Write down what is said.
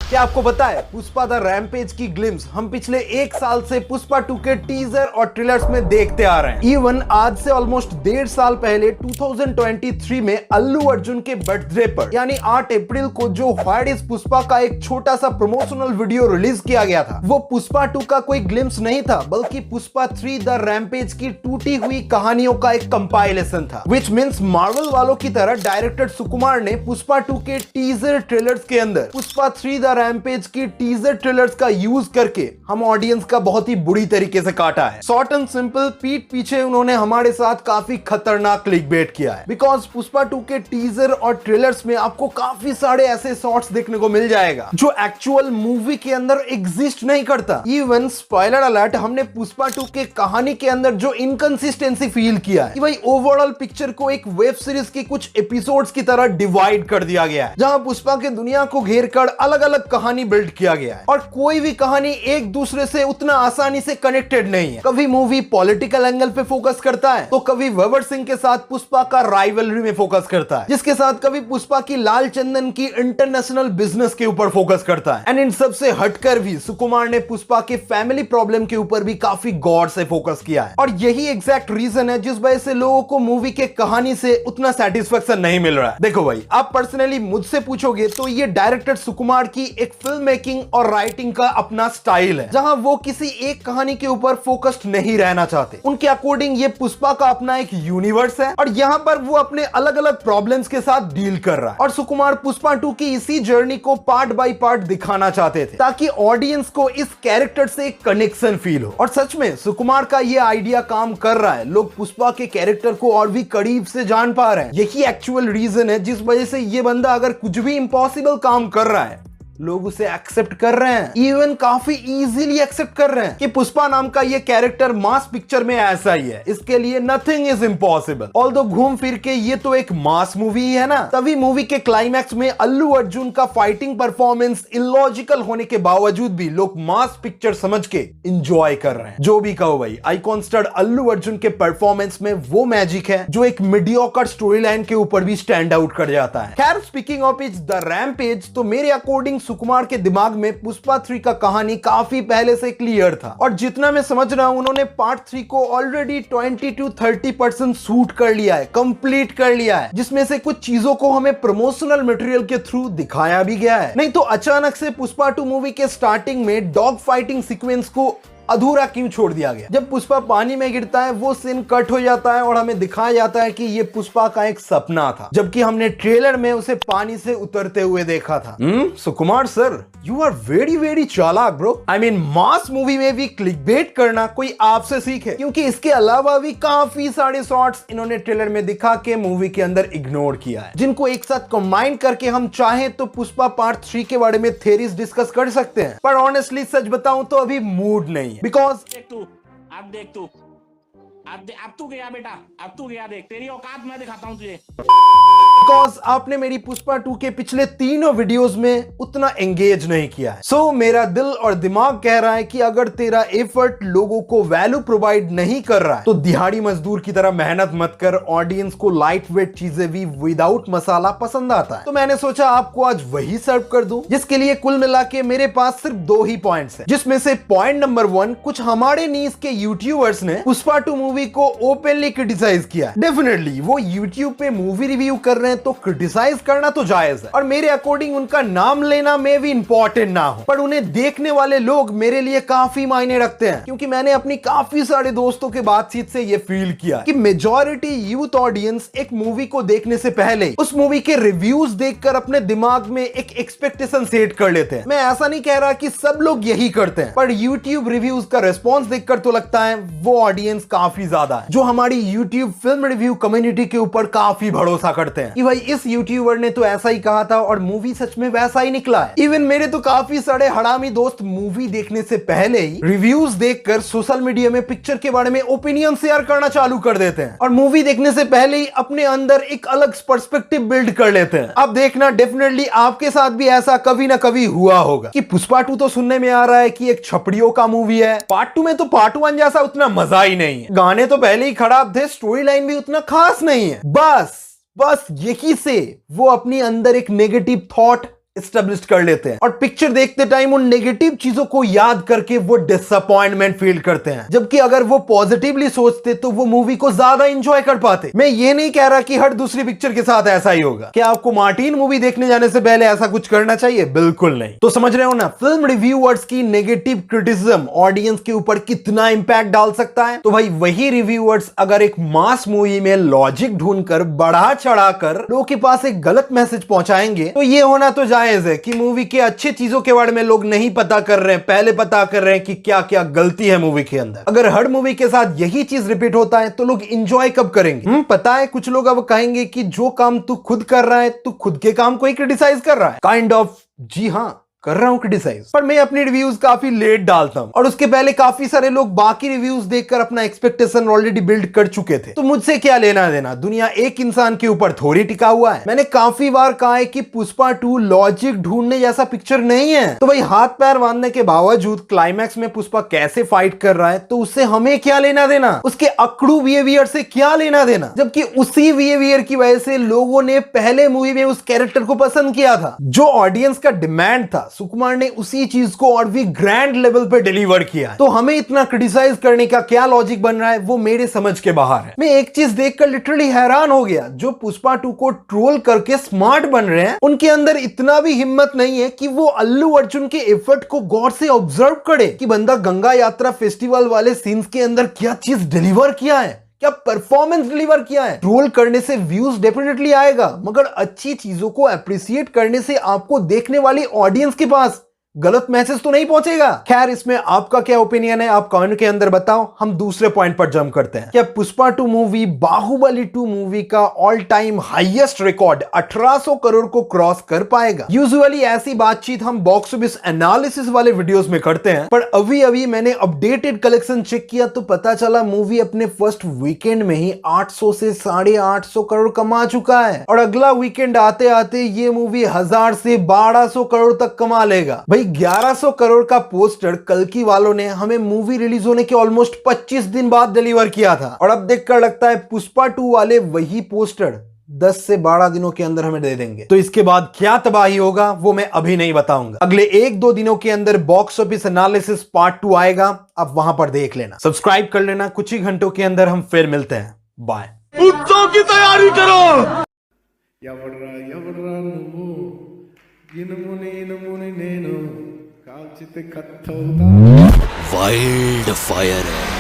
क्या आपको पता है पुष्पा द रैम्पेज की ग्लिम्स हम पिछले एक साल से पुष्पा 2 के टीजर और ट्रेलर्स में देखते आ रहे हैं। इवन आज से ऑलमोस्ट 1.5 साल पहले 2023 में अल्लू अर्जुन के बर्थडे पर यानी 8 अप्रैल को जो व्हाट इज पुष्पा का एक छोटा सा प्रमोशनल वीडियो रिलीज किया गया था, वो पुष्पा 2 का कोई ग्लिम्स नहीं था बल्कि पुष्पा 3 द रैम्पेज की टूटी हुई कहानियों का एक कंपाइलेशन था। विच मीन्स मार्वल वालों की तरह डायरेक्टर सुकुमार ने पुष्पा 2 के टीजर ट्रेलर्स के अंदर पुष्पा 3 द रैम्पेज की टीजर ट्रेलर्स का यूज करके हम ऑडियंस का बहुत ही बुरी तरीके से काटा है। शॉर्ट एंड सिंपल, पीठ पीछे उन्होंने हमारे साथ काफी खतरनाक क्लिकबेट किया है। बिकॉज पुष्पा 2 के टीजर और ट्रेलर्स में आपको काफी सारे ऐसे शॉट्स देखने को मिल जाएगा जो एक्चुअल मूवी के अंदर एग्जिस्ट नहीं करता। इवन स्पॉइलर अलर्ट, हमने पुष्पा 2 के कहानी के अंदर जो इनकंसिस्टेंसी फील किया है कि भाई ओवरऑल पिक्चर को एक वेब सीरीज के कुछ एपिसोड्स की तरह डिवाइड कर दिया गया है, जहां पुष्पा के दुनिया को घेर कर अलग अलग कहानी बिल्ड किया गया है और कोई भी कहानी एक दूसरे से उतना आसानी से कनेक्टेड नहीं है। कभी मूवी पॉलिटिकल एंगल पे फोकस करता है तो कभी ववर सिंह के साथ पुष्पा का राइवलरी में फोकस करता है, जिसके साथ कभी पुष्पा की लाल चंदन की इंटरनेशनल बिजनेस के ऊपर फोकस करता है। एंड इन सबसे हटकर भी सुकुमार ने पुष्पा के फैमिली प्रॉब्लम के ऊपर भी काफी गौर से फोकस किया है और यही एग्जैक्ट रीजन है जिस वजह से लोगों को मूवी के कहानी से उतना सेटिस्फेक्शन नहीं मिल रहा है। देखो भाई, आप पर्सनली मुझसे पूछोगे तो ये डायरेक्टर सुकुमार की एक फिल्म मेकिंग और राइटिंग का अपना स्टाइल है, जहां वो किसी एक कहानी के ऊपर फोकस्ड नहीं रहना चाहते। उनके अकॉर्डिंग ये पुष्पा का अपना एक यूनिवर्स है और यहाँ पर वो अपने अलग अलग प्रॉब्लम्स के साथ डील कर रहा है और सुकुमार पुष्पा 2 की इसी जर्नी को पार्ट बाय पार्ट दिखाना चाहते थे ताकि ऑडियंस को इस कैरेक्टर से एक कनेक्शन फील हो। और सच में सुकुमार का ये आइडिया काम कर रहा है, लोग पुष्पा के कैरेक्टर को और भी करीब से जान पा रहे हैं। यही एक्चुअल रीजन है जिस वजह से ये बंदा अगर कुछ भी इम्पॉसिबल काम कर रहा है लोग उसे एक्सेप्ट कर रहे हैं, इवन काफी इजीली एक्सेप्ट कर रहे हैं कि पुष्पा नाम का ये कैरेक्टर मास पिक्चर में ऐसा ही है, इसके लिए नथिंग इज इम्पॉसिबल। ऑल्दो घूम फिर के ये तो एक मास मूवी है ना, तभी मूवी के क्लाइमैक्स में अल्लू अर्जुन का फाइटिंग परफॉर्मेंस इलॉजिकल होने के बावजूद भी लोग मास पिक्चर समझ के एंजॉय कर रहे हैं। जो भी कहो भाई, आइकॉन स्टार अल्लू अर्जुन के परफॉर्मेंस में वो मैजिक है जो एक मीडियोकर स्टोरी लाइन के ऊपर भी स्टैंड आउट कर जाता है। खैर, speaking of its the rampage, तो मेरे अकॉर्डिंग सुकुमार के दिमाग में पुष्पा 3 का कहानी काफी पहले से क्लियर था और जितना मैं समझ रहा हूं उन्होंने पार्ट 3 को ऑलरेडी 20 to 30% शूट कर लिया है, कंप्लीट कर लिया है, जिसमें से कुछ चीजों को हमें प्रमोशनल मटेरियल के थ्रू दिखाया भी गया है। नहीं तो अचानक से पुष्पा 2 मूवी के स्टार्टिंग में डॉग फाइटिंग सीक्वेंस को अधूरा क्यों छोड़ दिया गया? जब पुष्पा पानी में गिरता है वो सीन कट हो जाता है और हमें दिखाया जाता है कि ये पुष्पा का एक सपना था, जबकि हमने ट्रेलर में उसे पानी से उतरते हुए देखा था। सुकुमार सर, यू आर वेरी चालाक bro. I mean, mass movie में भी क्लिकबेट करना कोई आपसे सीखे, क्योंकि इसके अलावा भी काफी सारे शॉट्स इन्होंने ट्रेलर में दिखा के मूवी के अंदर इग्नोर किया है, जिनको एक साथ कंबाइन करके हम चाहे तो पुष्पा पार्ट 3 के बारे में थ्योरीज डिस्कस कर सकते हैं। पर ऑनेस्टली सच बताऊं तो अभी मूड नहीं, बिकॉज देख तू अब तू गया बेटा, अब तू गया, देख तेरी औकात मैं दिखाता हूँ तुझे। बिकॉज आपने मेरी पुष्पा 2 के पिछले तीनों वीडियोस में उतना एंगेज नहीं किया है। सो मेरा दिल और दिमाग कह रहा है कि अगर तेरा एफर्ट लोगों को वैल्यू प्रोवाइड नहीं कर रहा है तो दिहाड़ी मजदूर की तरह मेहनत मत कर। ऑडियंस को लाइट वेट चीजें भी विदाउट मसाला पसंद आता है, तो मैंने सोचा आपको आज वही सर्व कर दूं, जिसके लिए कुल मिला के मेरे पास सिर्फ 2 ही पॉइंट्स हैं, जिसमें से पॉइंट नंबर 1, कुछ हमारे नीज के यूट्यूबर्स ने पुष्पा 2 मूवी को ओपनली क्रिटिसाइज किया। डेफिनेटली वो यूट्यूब पे मूवी रिव्यू कर रहे हैं तो क्रिटिसाइज करना तो जायज है और मेरे अकॉर्डिंग उनका नाम लेना में भी इंपॉर्टेंट ना हो, पर उन्हें देखने वाले लोग मेरे लिए काफी मायने रखते हैं, क्योंकि मैंने अपनी काफी सारे दोस्तों के बातचीत से ये फील किया कि मेजॉरिटी यूथ ऑडियंस एक मूवी को देखने से पहले उस मूवी के रिव्यूज देखकर अपने दिमाग में एक एक्सपेक्टेशन सेट कर लेते हैं। मैं ऐसा नहीं कह रहा कि सब लोग यही करते हैं, पर यूट्यूब रिव्यूज का रिस्पॉन्स देखकर तो लगता है वो ऑडियंस काफी ज्यादा है जो हमारी यूट्यूब फिल्म रिव्यू कम्युनिटी के ऊपर काफी भरोसा करते हैं कि भाई इस यूट्यूबर ने तो ऐसा ही कहा था और मूवी सच में वैसा ही निकला है। इवन मेरे तो काफी सारे हरामी दोस्त मूवी देखने से पहले ही रिव्यूज देखकर सोशल मीडिया में पिक्चर के बारे में ओपिनियन शेयर करना चालू कर देते हैं और मूवी देखने से पहले ही अपने अंदर एक अलग पर्सपेक्टिव बिल्ड कर लेते हैं। अब देखना, डेफिनेटली आपके साथ भी ऐसा कभी ना कभी हुआ होगा कि पुष्पा 2 तो सुनने में आ रहा है कि एक छपड़ियों का मूवी है, पार्ट 2 में तो पार्ट 1 जैसा उतना मजा ही नहीं है, गाने तो पहले ही खराब थे, स्टोरी लाइन भी उतना खास नहीं है। बस यही से वो अपनी अंदर एक नेगेटिव थॉट एस्टेब्लिश कर लेते हैं और पिक्चर देखते टाइम उन नेगेटिव चीजों को याद करके वो डिसअपॉइंटमेंट फील करते हैं, जबकि अगर वो पॉजिटिवली सोचते तो वो मूवी को ज्यादा एंजॉय कर पाते। मैं ये नहीं कह रहा कि हर दूसरी पिक्चर के साथ ऐसा ही होगा। क्या आपको मार्टिन मूवी देखने जाने से पहले ऐसा कुछ करना चाहिए? बिल्कुल नहीं। तो समझ रहे हो ना, फिल्म रिव्यूअर्स की नेगेटिव क्रिटिसिज्म ऑडियंस के ऊपर कितना इंपैक्ट डाल सकता है। तो भाई वही रिव्यूअर्स अगर एक मास मूवी में लॉजिक ढूंढकर बढ़ा चढ़ाकर लोगों के पास एक गलत मैसेज पहुंचाएंगे तो ये होना तो जायज है कि मूवी के अच्छे चीजों के बारे में लोग नहीं पता कर रहे हैं, पहले पता कर रहे हैं कि क्या क्या गलती है मूवी के अंदर। अगर हर मूवी के साथ यही चीज रिपीट होता है तो लोग इंजॉय कब करेंगे? पता है कुछ लोग अब कहेंगे कि जो काम तू खुद कर रहा है तू खुद के काम को ही क्रिटिसाइज कर रहा है। काइंड ऑफ जी हां, कर रहा हूं क्रिटिसाइज, पर मैं अपनी रिव्यूज काफी लेट डालता हूं और उसके पहले काफी सारे लोग बाकी रिव्यूज देखकर अपना एक्सपेक्टेशन ऑलरेडी बिल्ड कर चुके थे। तो मुझसे क्या लेना देना, दुनिया एक इंसान के ऊपर थोड़ी टिका हुआ है। मैंने काफी बार कहा है कि पुष्पा 2 लॉजिक ढूंढने जैसा पिक्चर नहीं है। तो भाई हाथ पैर बांधने के बावजूद क्लाइमैक्स में पुष्पा कैसे फाइट कर रहा है तो उससे हमें क्या लेना देना, उसके अकड़ू बिहेवियर से क्या लेना देना, जबकि उसी बिहेवियर की वजह से लोगों ने पहले मूवी में उस कैरेक्टर को पसंद किया था। जो ऑडियंस का डिमांड था सुकुमार ने उसी चीज को और भी ग्रैंड लेवल पे डिलीवर किया है। तो हमें इतना क्रिटिसाइज करने का क्या लॉजिक बन रहा है वो मेरे समझ के बाहर है। मैं एक चीज देखकर लिटरली हैरान हो गया, जो पुष्पा 2 को ट्रोल करके स्मार्ट बन रहे हैं उनके अंदर इतना भी हिम्मत नहीं है कि वो अल्लू अर्जुन के एफर्ट को गौर से ऑब्जर्व करे कि बंदा गंगा यात्रा फेस्टिवल वाले सीन्स के अंदर क्या चीज डिलीवर किया है, क्या परफॉर्मेंस डिलीवर किया है। ट्रोल करने से व्यूज डेफिनेटली आएगा, मगर अच्छी चीजों को अप्रिशिएट करने से आपको देखने वाली ऑडियंस के पास गलत मैसेज तो नहीं पहुंचेगा। खैर इसमें आपका क्या ओपिनियन है आप कमेंट के अंदर बताओ। हम दूसरे पॉइंट पर जंप करते हैं। क्या पुष्पा 2 मूवी बाहुबली 2 मूवी का all time highest record 1800 crore को क्रॉस कर पाएगा? यूजुअली ऐसी बातचीत हम बॉक्स ऑफिस एनालिसिस वाले वीडियोस में करते हैं, पर अभी मैंने अपडेटेड कलेक्शन चेक किया तो पता चला मूवी अपने फर्स्ट वीकेंड में ही 800 से 850 करोड़ कमा चुका है और अगला वीकेंड आते आते ये मूवी 1000 से 1200 करोड़ तक कमा लेगा। भाई 1100 करोड़ का पोस्टर कल्कि वालों ने हमें मूवी रिलीज होने के ऑलमोस्ट 25 दिन बाद डिलीवर किया था और अब देखकर लगता है पुष्पा 2 वाले वही पोस्टर 10 से 12 दिनों के अंदर हमें दे देंगे। तो इसके बाद क्या तबाही होगा वो मैं अभी नहीं बताऊंगा। अगले 1-2 दिनों के अंदर बॉक्स ऑफिस एनालिसिस पार्ट 2 आएगा, आप वहां पर देख लेना। सब्सक्राइब कर लेना, कुछ ही घंटों के अंदर हम फिर मिलते हैं। बाय। उत्सव की तैयारी करो। वाइल्ड फायर है।